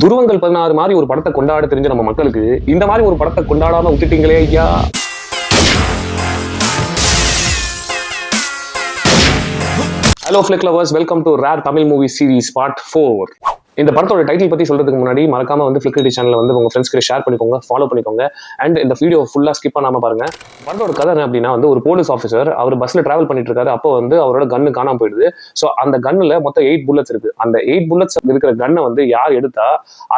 துருவங்கள் 16 மாதிரி ஒரு படத்தை கொண்டாட தெரிஞ்ச நம்ம மக்களுக்கு இந்த மாதிரி ஒரு படத்தை கொண்டாடாம விட்டுட்டீங்களே ஐயா. Hello ஃபிளிக் lovers, welcome to rare Tamil movie series part 4. இந்த படத்தோட டைட்டில் பத்தி சொல்றதுக்கு முன்னாடி மறக்காம வந்து ஃபிளிக் சேனலை வந்து உங்க ஃப்ரெண்ட்ஸ் கிட்ட ஷேர் பண்ணிக்கோங்க, ஃபாலோ பண்ணிக்கோங்க. அண்ட் இந்த வீடியோ ஃபுல்லா ஸ்கிப் பண்ணாம பாருங்க. படத்தோட கதை என்ன அப்படின்னா வந்து ஒரு போலீஸ் ஆஃபீஸர் அவர் பஸ்ல டிராவல் பண்ணிட்டு இருக்காரு. அப்போ வந்து அவரோட கன்னு காணாம போயிடுது. ஸோ அந்த கன்னுல மொத்தம் 8 புல்லட்ஸ் இருக்கு. அந்த 8 புல்லட்ஸ் இருக்கிற கன்னை வந்து யார் எடுத்தா,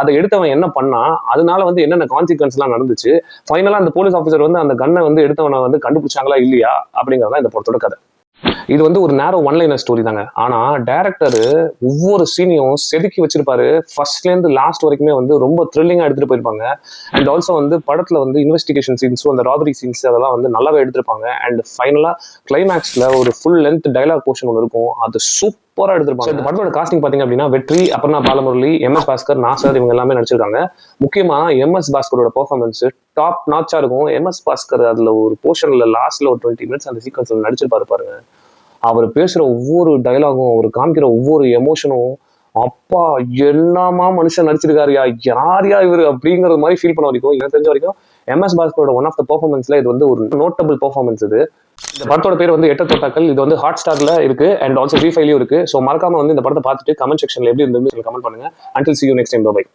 அதை எடுத்தவன் என்ன பண்ணா, அதனால வந்து என்னென்ன கான்சிக்வன்ஸ் எல்லாம் நடந்துச்சு, ஃபைனலா அந்த போலீஸ் ஆஃபீஸர் வந்து அந்த கன்னை வந்து எடுத்தவனை வந்து கண்டுபிடிச்சாங்களா இல்லையா அப்படிங்கறதான் இந்த படத்தோட கதை. இது வந்து ஒரு நேரோ ஒன்லைனர் ஸ்டோரி தாங்க. ஆனா டைரக்டர் ஒவ்வொரு சீனையும் செதுக்கி வச்சிருப்பாரு. ஃபர்ஸ்ட்ல இருந்து லாஸ்ட் வரைக்குமே வந்து ரொம்ப த்ரில்லிங்கா எடுத்துட்டு போயிருப்பாங்க. அண்ட் ஆல்சோ வந்து படத்துல வந்து இன்வெஸ்டிகேஷன் சீன்ஸும் அந்த ராபரி சீன்ஸ் அதெல்லாம் வந்து நல்லாவே எடுத்திருப்பாங்க. அண்ட் ஃபைனலா கிளைமேக்ஸ்ல ஒரு ஃபுல் லென்த் டைலாக் போர்ஷன் ஒன்று இருக்கும். அது சூப்பரா எடுத்திருப்பாங்க. இந்த படத்தோட காஸ்டிங் பாத்தீங்க அப்படின்னா வெற்றி, அபர்ணா பாலமுரளி, MS பாஸ்கர், நாசர் இவங்க எல்லாமே நடிச்சிருக்காங்க. முக்கியமா MS பாஸ்கரோட பெர்ஃபார்மன்ஸ் டாப் நாச்சா இருக்கும். MS பாஸ்கர் அதுல ஒரு போர்ஷன்ல லாஸ்ட்ல ஒரு 20 மினிட்ஸ் அந்த சீக்வன்ஸ்ல நடிச்சிருப்பாரு பாருங்க. அவர் பேசுற ஒவ்வொரு டயலாகும், அவர் காமிக்கிற ஒவ்வொரு எமோஷனும், அப்பா என்னமா மனுஷன் நடிச்சிருக்காருயா, யாரையா இவரு அப்படிங்கிற மாதிரி ஃபீல் பண்ண வரைக்கும் எனக்கு தெரிஞ்ச வரைக்கும் MS பாஸ்கரோட ஒன் ஆஃப் த பெர்ஃபார்மன்ஸ்ல இது வந்து ஒரு நோட்டபிள் பெர்ஃபார்மன்ஸ். இது இந்த படத்தோட பேர் வந்து எட்ட தொட்டாக்கள். இது வந்து ஹாட் ஸ்டார்ல இருக்கு அண்ட் ஆல்சோ Zee5லயும் இருக்கு. ஸோ மறக்காம வந்து இந்த படத்தை பார்த்துட்டு கமெண்ட் செக்ஷன்ல எப்படி இருந்தது கமெண்ட் பண்ணுங்க. Until see you next time, bye bye.